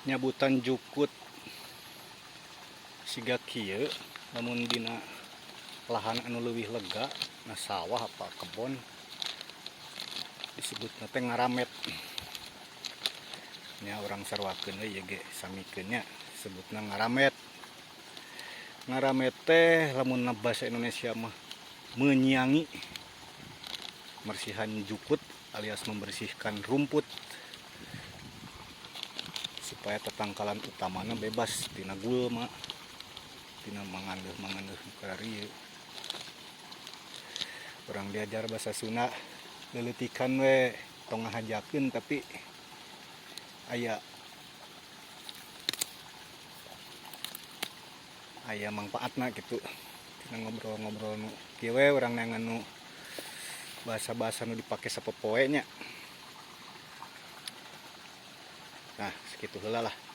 nyabutan jukut siga kieu namun dina lahan anu leuwih lega na sawah apa kebon disebutna teh ngaramet nya urang sarwakeun ieu ge samikeun nya disebutna ngaramet. Ngaramet teh lamun bahasa Indonesia mah menyiangi, mersihan jukut alias membersihkan rumput supaya tetangkalan utamana bebas tina gulma, tina mangandeuh karieu. Orang diajar bahasa Sunda leuletikan we tong ngahajakeun tapi aya manfaatna gitu. Tina ngobrol-ngobrol nu kieu we urang neangan nu bahasa-bahasa nu dipake sapopoe nya. Nah, segitu heula lah.